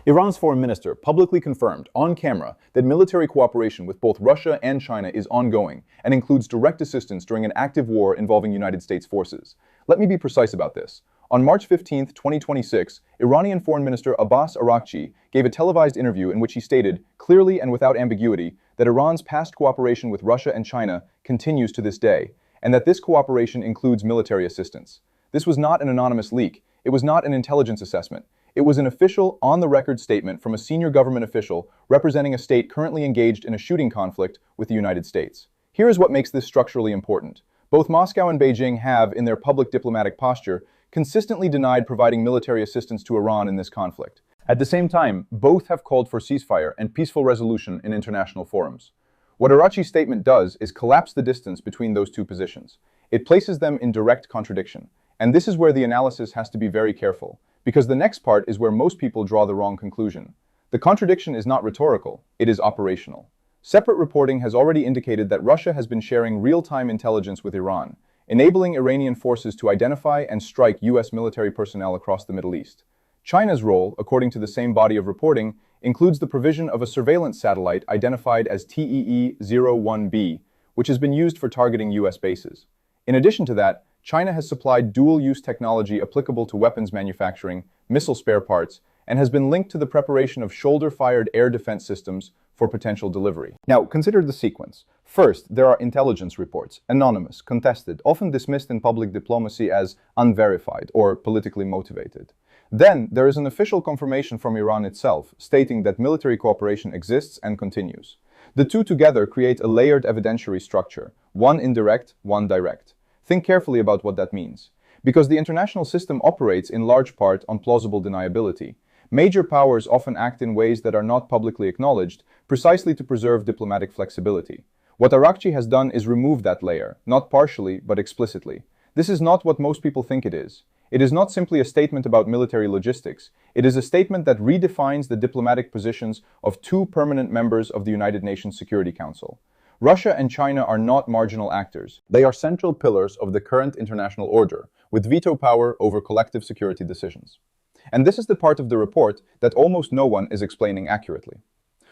Iran's foreign minister publicly confirmed on camera that military cooperation with both Russia and China is ongoing and includes direct assistance during an active war involving United States forces. Let me be precise about this. On March 15, 2026, Iranian Foreign Minister Abbas Araghchi gave a televised interview in which he stated, clearly and without ambiguity, that Iran's past cooperation with Russia and China continues to this day, and that this cooperation includes military assistance. This was not an anonymous leak. It was not an intelligence assessment. It was an official, on-the-record statement from a senior government official representing a state currently engaged in a shooting conflict with the United States. Here is what makes this structurally important. Both Moscow and Beijing have, in their public diplomatic posture, consistently denied providing military assistance to Iran in this conflict. At the same time, both have called for ceasefire and peaceful resolution in international forums. What Araghchi's statement does is collapse the distance between those two positions. It places them in direct contradiction. And this is where the analysis has to be very careful, because the next part is where most people draw the wrong conclusion. The contradiction is not rhetorical, it is operational. Separate reporting has already indicated that Russia has been sharing real-time intelligence with Iran, enabling Iranian forces to identify and strike US military personnel across the Middle East. China's role, according to the same body of reporting, includes the provision of a surveillance satellite identified as TEE-01B, which has been used for targeting US bases. In addition to that, China has supplied dual-use technology applicable to weapons manufacturing, missile spare parts, and has been linked to the preparation of shoulder-fired air defense systems for potential delivery. Now, consider the sequence. First, there are intelligence reports, anonymous, contested, often dismissed in public diplomacy as unverified or politically motivated. Then, there is an official confirmation from Iran itself, stating that military cooperation exists and continues. The two together create a layered evidentiary structure, one indirect, one direct. Think carefully about what that means. Because the international system operates in large part on plausible deniability, major powers often act in ways that are not publicly acknowledged, precisely to preserve diplomatic flexibility. What Araghchi has done is remove that layer, not partially, but explicitly. This is not what most people think it is. It is not simply a statement about military logistics. It is a statement that redefines the diplomatic positions of two permanent members of the United Nations Security Council. Russia and China are not marginal actors. They are central pillars of the current international order, with veto power over collective security decisions. And this is the part of the report that almost no one is explaining accurately.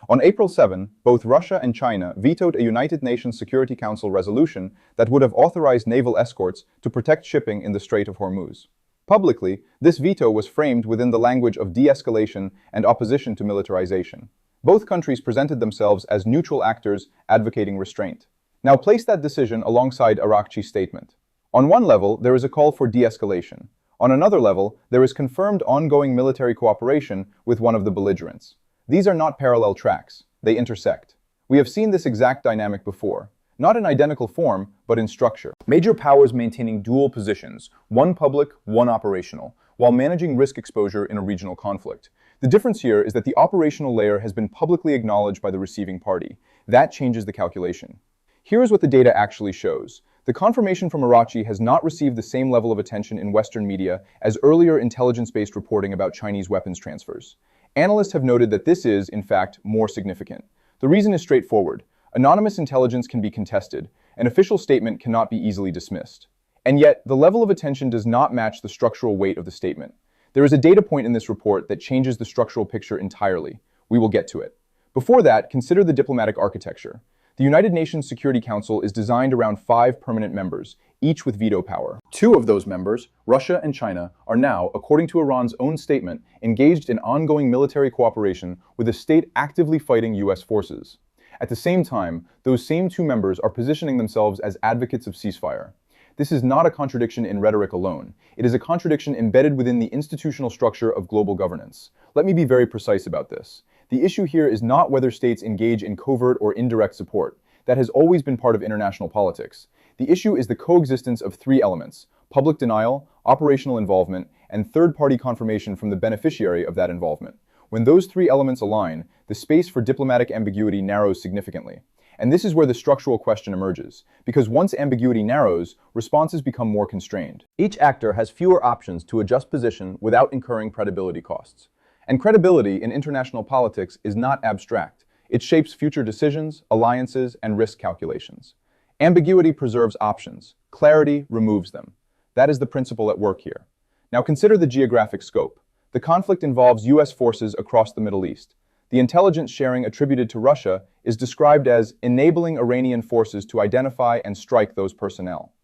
On April 7, both Russia and China vetoed a United Nations Security Council resolution that would have authorized naval escorts to protect shipping in the Strait of Hormuz. Publicly, this veto was framed within the language of de-escalation and opposition to militarization. Both countries presented themselves as neutral actors advocating restraint. Now place that decision alongside Araghchi's statement. On one level, there is a call for de-escalation. On another level, there is confirmed ongoing military cooperation with one of the belligerents. These are not parallel tracks. They intersect. We have seen this exact dynamic before. Not in identical form, but in structure. Major powers maintaining dual positions, one public, one operational, while managing risk exposure in a regional conflict. The difference here is that the operational layer has been publicly acknowledged by the receiving party. That changes the calculation. Here is what the data actually shows. The confirmation from Araghchi has not received the same level of attention in Western media as earlier intelligence-based reporting about Chinese weapons transfers. Analysts have noted that this is, in fact, more significant. The reason is straightforward. Anonymous intelligence can be contested. An official statement cannot be easily dismissed. And yet, the level of attention does not match the structural weight of the statement. There is a data point in this report that changes the structural picture entirely. We will get to it. Before that, consider the diplomatic architecture. The United Nations Security Council is designed around 5 permanent members, each with veto power. 2 of those members, Russia and China, are now, according to Iran's own statement, engaged in ongoing military cooperation with a state actively fighting US forces. At the same time, those same 2 members are positioning themselves as advocates of ceasefire. This is not a contradiction in rhetoric alone. It is a contradiction embedded within the institutional structure of global governance. Let me be very precise about this. The issue here is not whether states engage in covert or indirect support. That has always been part of international politics. The issue is the coexistence of 3 elements: public denial, operational involvement, and third-party confirmation from the beneficiary of that involvement. When those 3 elements align, the space for diplomatic ambiguity narrows significantly. And this is where the structural question emerges, because once ambiguity narrows, responses become more constrained. Each actor has fewer options to adjust position without incurring credibility costs. And credibility in international politics is not abstract. It shapes future decisions, alliances, and risk calculations. Ambiguity preserves options. Clarity removes them. That is the principle at work here. Now consider the geographic scope. The The conflict involves U.S. forces across the Middle East. The intelligence sharing attributed to Russia is described as enabling Iranian forces to identify and strike those personnel.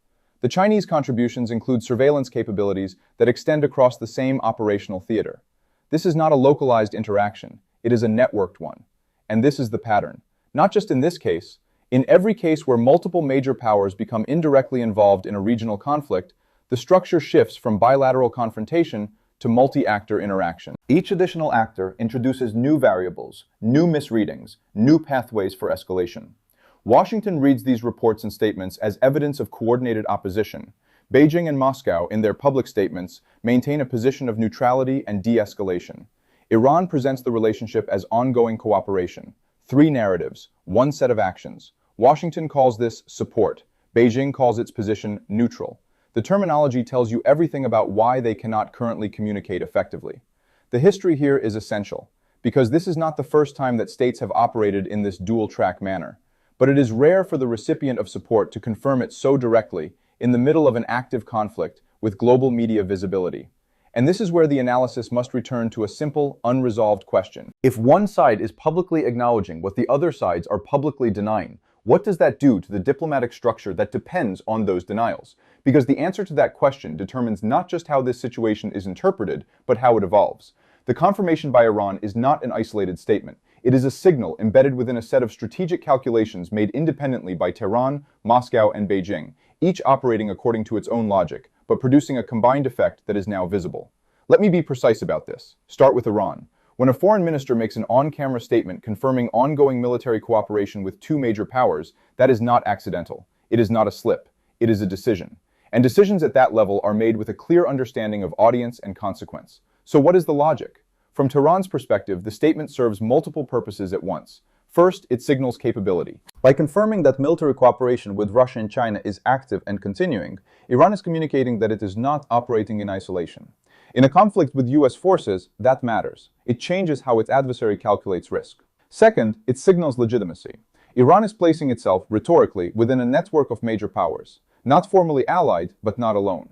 The Chinese contributions include surveillance capabilities that extend across the same operational theater. This is not a localized interaction, it is a networked one. And this is the pattern. Not just in this case, in every case where multiple major powers become indirectly involved in a regional conflict, the structure shifts from bilateral confrontation to multi-actor interaction. Each additional actor introduces new variables, new misreadings, new pathways for escalation. Washington reads these reports and statements as evidence of coordinated opposition. Beijing and Moscow, in their public statements, maintain a position of neutrality and de-escalation. Iran presents the relationship as ongoing cooperation. 3 narratives, 1 set of actions. Washington calls this support. Beijing calls its position neutral. The terminology tells you everything about why they cannot currently communicate effectively. The history here is essential, because this is not the first time that states have operated in this dual-track manner. But it is rare for the recipient of support to confirm it so directly in the middle of an active conflict with global media visibility. And this is where the analysis must return to a simple, unresolved question. If one side is publicly acknowledging what the other sides are publicly denying, what does that do to the diplomatic structure that depends on those denials? Because the answer to that question determines not just how this situation is interpreted, but how it evolves. The confirmation by Iran is not an isolated statement. It is a signal embedded within a set of strategic calculations made independently by Tehran, Moscow, and Beijing, each operating according to its own logic, but producing a combined effect that is now visible. Let me be precise about this. Start with Iran. When a foreign minister makes an on-camera statement confirming ongoing military cooperation with 2 major powers, that is not accidental. It is not a slip. It is a decision. And decisions at that level are made with a clear understanding of audience and consequence. So what is the logic? From Tehran's perspective, the statement serves multiple purposes at once. First, it signals capability. By confirming that military cooperation with Russia and China is active and continuing, Iran is communicating that it is not operating in isolation. In a conflict with U.S. forces, that matters. It changes how its adversary calculates risk. Second, it signals legitimacy. Iran is placing itself, rhetorically, within a network of major powers, not formally allied, but not alone.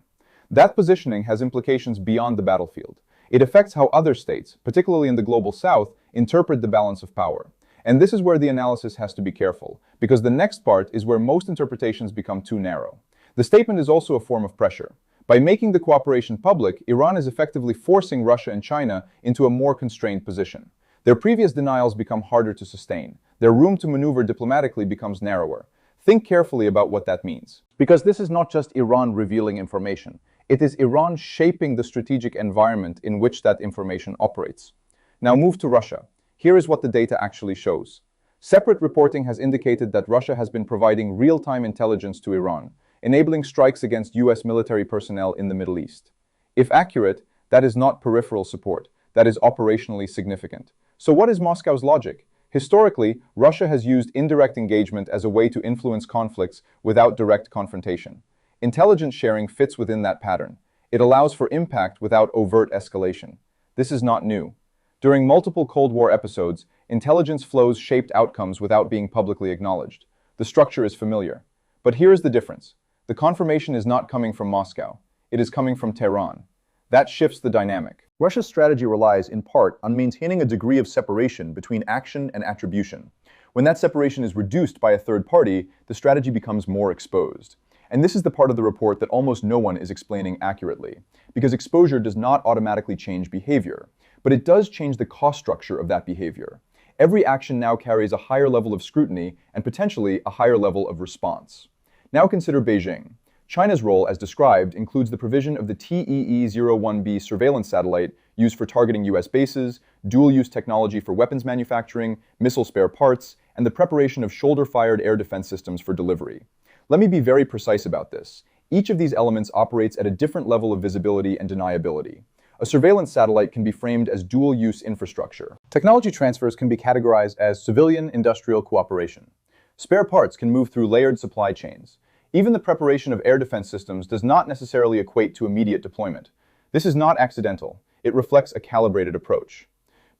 That positioning has implications beyond the battlefield. It affects how other states, particularly in the global south, interpret the balance of power. And this is where the analysis has to be careful, because the next part is where most interpretations become too narrow. The statement is also a form of pressure. By making the cooperation public, Iran is effectively forcing Russia and China into a more constrained position. Their previous denials become harder to sustain. Their room to maneuver diplomatically becomes narrower. Think carefully about what that means. Because this is not just Iran revealing information. It is Iran shaping the strategic environment in which that information operates. Now move to Russia. Here is what the data actually shows. Separate reporting has indicated that Russia has been providing real-time intelligence to Iran, enabling strikes against U.S. military personnel in the Middle East. If accurate, that is not peripheral support, that is operationally significant. So what is Moscow's logic? Historically, Russia has used indirect engagement as a way to influence conflicts without direct confrontation. Intelligence sharing fits within that pattern. It allows for impact without overt escalation. This is not new. During multiple Cold War episodes, intelligence flows shaped outcomes without being publicly acknowledged. The structure is familiar. But here is the difference. The confirmation is not coming from Moscow. It is coming from Tehran. That shifts the dynamic. Russia's strategy relies, in part, on maintaining a degree of separation between action and attribution. When that separation is reduced by a third party, the strategy becomes more exposed. And this is the part of the report that almost no one is explaining accurately, because exposure does not automatically change behavior, but it does change the cost structure of that behavior. Every action now carries a higher level of scrutiny and potentially a higher level of response. Now consider Beijing. China's role, as described, includes the provision of the TEE-01B surveillance satellite used for targeting U.S. bases, dual-use technology for weapons manufacturing, missile spare parts, and the preparation of shoulder-fired air defense systems for delivery. Let me be very precise about this. Each of these elements operates at a different level of visibility and deniability. A surveillance satellite can be framed as dual-use infrastructure. Technology transfers can be categorized as civilian-industrial cooperation. Spare parts can move through layered supply chains. Even the preparation of air defense systems does not necessarily equate to immediate deployment. This is not accidental. It reflects a calibrated approach.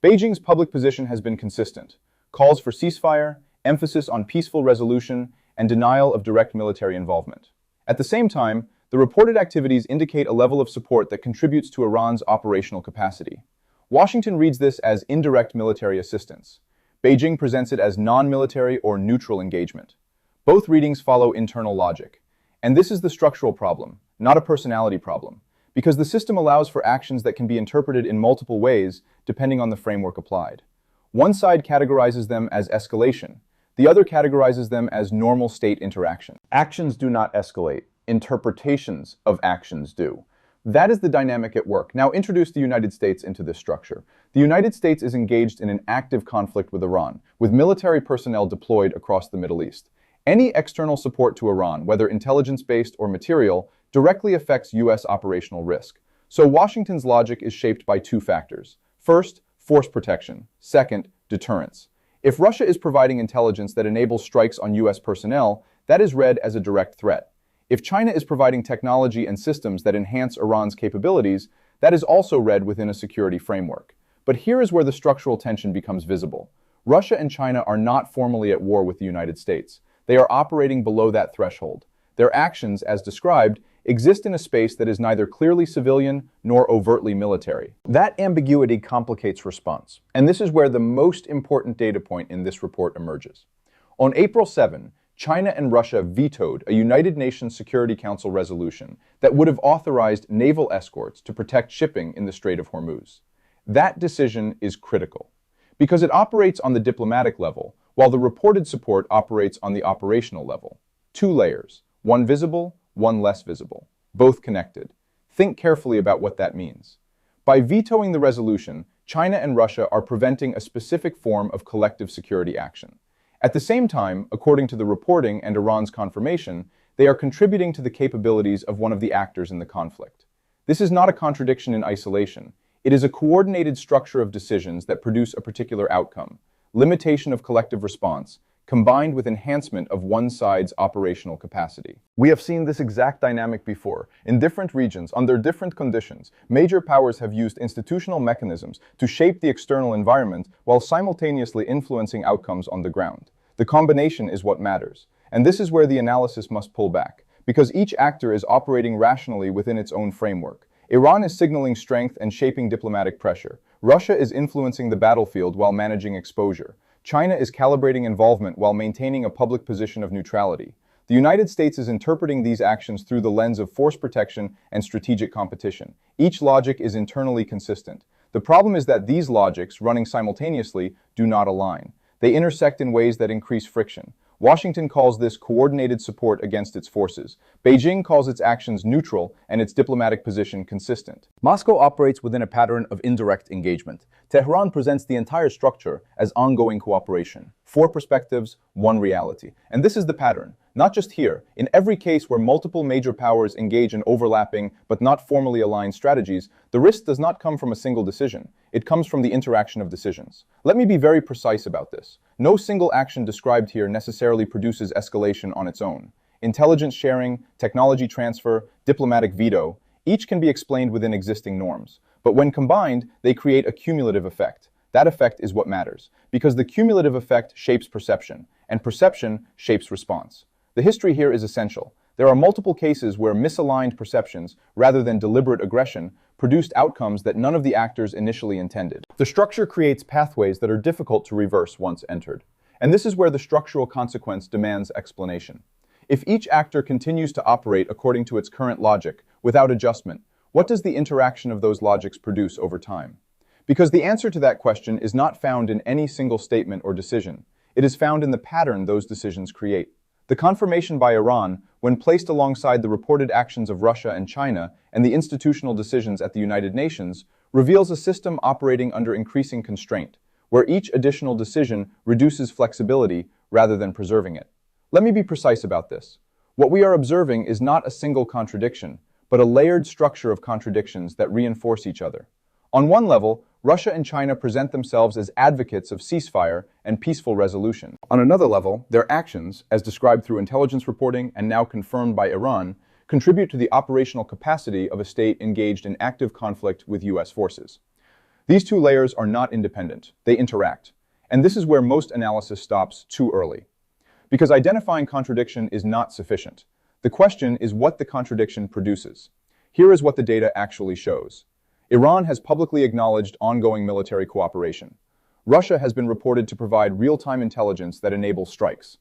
Beijing's public position has been consistent. Calls for ceasefire, emphasis on peaceful resolution, and denial of direct military involvement. At the same time, the reported activities indicate a level of support that contributes to Iran's operational capacity. Washington reads this as indirect military assistance. Beijing presents it as non-military or neutral engagement. Both readings follow internal logic. And this is the structural problem, not a personality problem, because the system allows for actions that can be interpreted in multiple ways depending on the framework applied. One side categorizes them as escalation. The other categorizes them as normal state interaction. Actions do not escalate. Interpretations of actions do. That is the dynamic at work. Now introduce the United States into this structure. The United States is engaged in an active conflict with Iran, with military personnel deployed across the Middle East. Any external support to Iran, whether intelligence-based or material, directly affects U.S. operational risk. So Washington's logic is shaped by two factors. First, force protection. Second, deterrence. If Russia is providing intelligence that enables strikes on U.S. personnel, that is read as a direct threat. If China is providing technology and systems that enhance Iran's capabilities, that is also read within a security framework. But here is where the structural tension becomes visible. Russia and China are not formally at war with the United States. They are operating below that threshold. Their actions, as described, exist in a space that is neither clearly civilian nor overtly military. That ambiguity complicates response, and this is where the most important data point in this report emerges. On April 7, China and Russia vetoed a United Nations Security Council resolution that would have authorized naval escorts to protect shipping in the Strait of Hormuz. That decision is critical, because it operates on the diplomatic level, while the reported support operates on the operational level. Two layers, one visible, one less visible, both connected. Think carefully about what that means. By vetoing the resolution, China and Russia are preventing a specific form of collective security action. At the same time, according to the reporting and Iran's confirmation, they are contributing to the capabilities of one of the actors in the conflict. This is not a contradiction in isolation. It is a coordinated structure of decisions that produce a particular outcome, limitation of collective response, combined with enhancement of one side's operational capacity. We have seen this exact dynamic before. In different regions, under different conditions, major powers have used institutional mechanisms to shape the external environment while simultaneously influencing outcomes on the ground. The combination is what matters. And this is where the analysis must pull back, because each actor is operating rationally within its own framework. Iran is signaling strength and shaping diplomatic pressure. Russia is influencing the battlefield while managing exposure. China is calibrating involvement while maintaining a public position of neutrality. The United States is interpreting these actions through the lens of force protection and strategic competition. Each logic is internally consistent. The problem is that these logics, running simultaneously, do not align. They intersect in ways that increase friction. Washington calls this coordinated support against its forces. Beijing calls its actions neutral and its diplomatic position consistent. Moscow operates within a pattern of indirect engagement. Tehran presents the entire structure as ongoing cooperation. Four perspectives, one reality. And this is the pattern. Not just here. In every case where multiple major powers engage in overlapping but not formally aligned strategies, the risk does not come from a single decision. It comes from the interaction of decisions. Let me be very precise about this. No single action described here necessarily produces escalation on its own. Intelligence sharing, technology transfer, diplomatic veto, each can be explained within existing norms. But when combined, they create a cumulative effect. That effect is what matters, because the cumulative effect shapes perception, and perception shapes response. The history here is essential. There are multiple cases where misaligned perceptions, rather than deliberate aggression, produced outcomes that none of the actors initially intended. The structure creates pathways that are difficult to reverse once entered. And this is where the structural consequence demands explanation. If each actor continues to operate according to its current logic, without adjustment, what does the interaction of those logics produce over time? Because the answer to that question is not found in any single statement or decision. It is found in the pattern those decisions create. The confirmation by Iran, when placed alongside the reported actions of Russia and China and the institutional decisions at the United Nations, reveals a system operating under increasing constraint, where each additional decision reduces flexibility rather than preserving it. Let me be precise about this. What we are observing is not a single contradiction, but a layered structure of contradictions that reinforce each other. On one level, Russia and China present themselves as advocates of ceasefire and peaceful resolution. On another level, their actions, as described through intelligence reporting and now confirmed by Iran, contribute to the operational capacity of a state engaged in active conflict with U.S. forces. These two layers are not independent, they interact. And this is where most analysis stops too early. Because identifying contradiction is not sufficient. The question is what the contradiction produces. Here is what the data actually shows. Iran has publicly acknowledged ongoing military cooperation. Russia has been reported to provide real-time intelligence that enables strikes.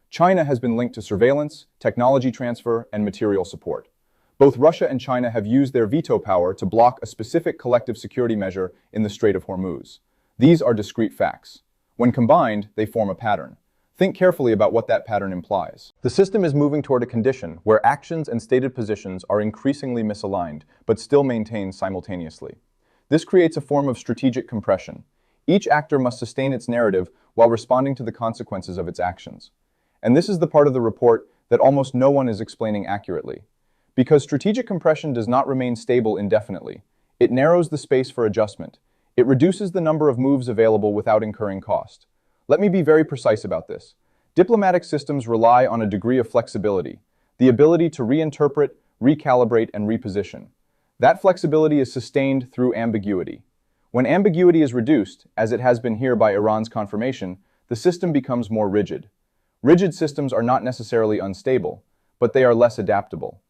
China has been linked to surveillance, technology transfer, and material support. Both Russia and China have used their veto power to block a specific collective security measure in the Strait of Hormuz. These are discrete facts. When combined, they form a pattern. Think carefully about what that pattern implies. The system is moving toward a condition where actions and stated positions are increasingly misaligned, but still maintained simultaneously. This creates a form of strategic compression. Each actor must sustain its narrative while responding to the consequences of its actions. And this is the part of the report that almost no one is explaining accurately. Because strategic compression does not remain stable indefinitely. It narrows the space for adjustment. It reduces the number of moves available without incurring cost. Let me be very precise about this. Diplomatic systems rely on a degree of flexibility, the ability to reinterpret, recalibrate, and reposition. That flexibility is sustained through ambiguity. When ambiguity is reduced, as it has been here by Iran's confirmation, the system becomes more rigid. Rigid systems are not necessarily unstable, but they are less adaptable.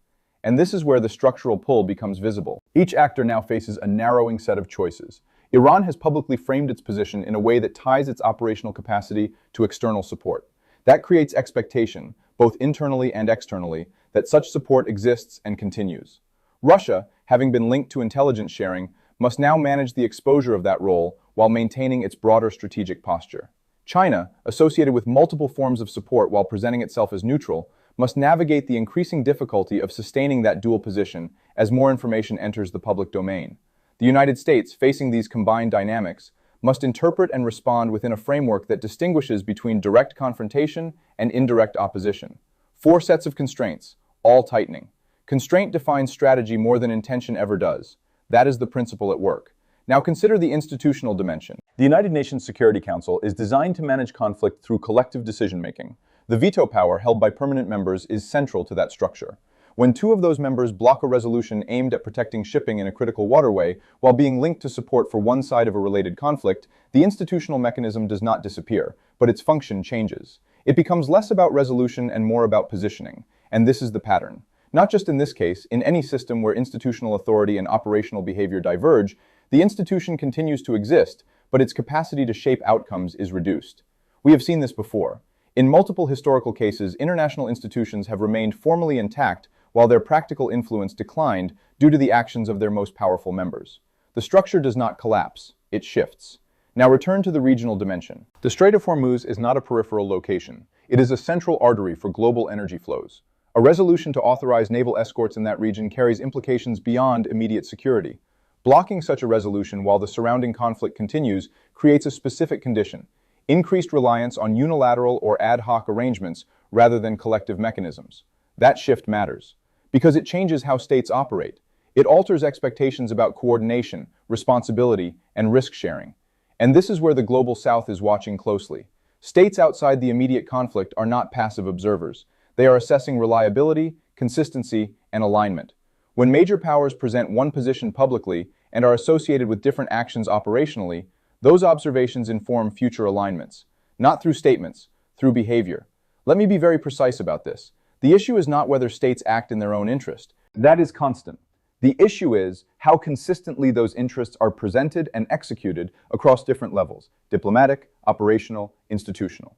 And this is where the structural pull becomes visible. Each actor now faces a narrowing set of choices. Iran has publicly framed its position in a way that ties its operational capacity to external support. That creates expectation, both internally and externally, that such support exists and continues. Russia, having been linked to intelligence sharing, must now manage the exposure of that role while maintaining its broader strategic posture. China, associated with multiple forms of support while presenting itself as neutral, must navigate the increasing difficulty of sustaining that dual position as more information enters the public domain. The United States, facing these combined dynamics, must interpret and respond within a framework that distinguishes between direct confrontation and indirect opposition. 4 sets of constraints, all tightening. Constraint defines strategy more than intention ever does. That is the principle at work. Now consider the institutional dimension. The United Nations Security Council is designed to manage conflict through collective decision-making. The veto power held by permanent members is central to that structure. When 2 of those members block a resolution aimed at protecting shipping in a critical waterway while being linked to support for one side of a related conflict, the institutional mechanism does not disappear, but its function changes. It becomes less about resolution and more about positioning. And this is the pattern. Not just in this case, in any system where institutional authority and operational behavior diverge, the institution continues to exist, but its capacity to shape outcomes is reduced. We have seen this before. In multiple historical cases, international institutions have remained formally intact while their practical influence declined due to the actions of their most powerful members. The structure does not collapse, it shifts. Now return to the regional dimension. The Strait of Hormuz is not a peripheral location. It is a central artery for global energy flows. A resolution to authorize naval escorts in that region carries implications beyond immediate security. Blocking such a resolution while the surrounding conflict continues creates a specific condition: increased reliance on unilateral or ad hoc arrangements rather than collective mechanisms. That shift matters, because it changes how states operate. It alters expectations about coordination, responsibility, and risk sharing. And this is where the Global South is watching closely. States outside the immediate conflict are not passive observers. They are assessing reliability, consistency, and alignment. When major powers present one position publicly and are associated with different actions operationally, those observations inform future alignments, not through statements, through behavior. Let me be very precise about this. The issue is not whether states act in their own interest. That is constant. The issue is how consistently those interests are presented and executed across different levels: diplomatic, operational, institutional.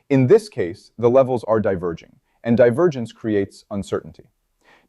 In this case, the levels are diverging, and divergence creates uncertainty.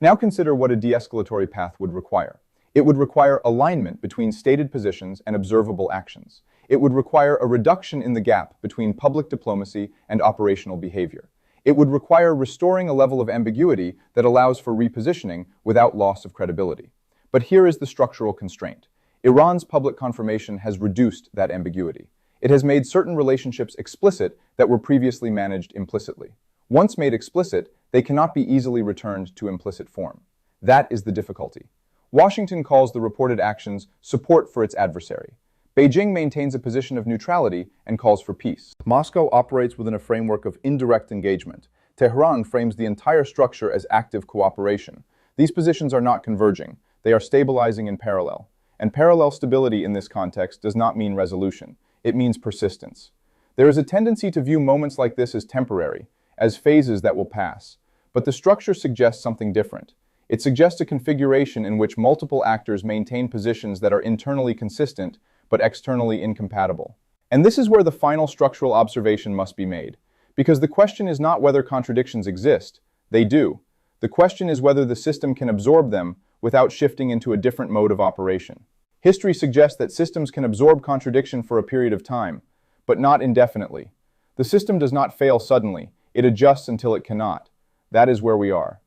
Now consider what a de-escalatory path would require. It would require alignment between stated positions and observable actions. It would require a reduction in the gap between public diplomacy and operational behavior. It would require restoring a level of ambiguity that allows for repositioning without loss of credibility. But here is the structural constraint. Iran's public confirmation has reduced that ambiguity. It has made certain relationships explicit that were previously managed implicitly. Once made explicit, they cannot be easily returned to implicit form. That is the difficulty. Washington calls the reported actions support for its adversary. Beijing maintains a position of neutrality and calls for peace. Moscow operates within a framework of indirect engagement. Tehran frames the entire structure as active cooperation. These positions are not converging. They are stabilizing in parallel. And parallel stability in this context does not mean resolution. It means persistence. There is a tendency to view moments like this as temporary, as phases that will pass. But the structure suggests something different. It suggests a configuration in which multiple actors maintain positions that are internally consistent but externally incompatible. And this is where the final structural observation must be made. Because the question is not whether contradictions exist. They do. The question is whether the system can absorb them without shifting into a different mode of operation. History suggests that systems can absorb contradiction for a period of time, but not indefinitely. The system does not fail suddenly. It adjusts until it cannot. That is where we are.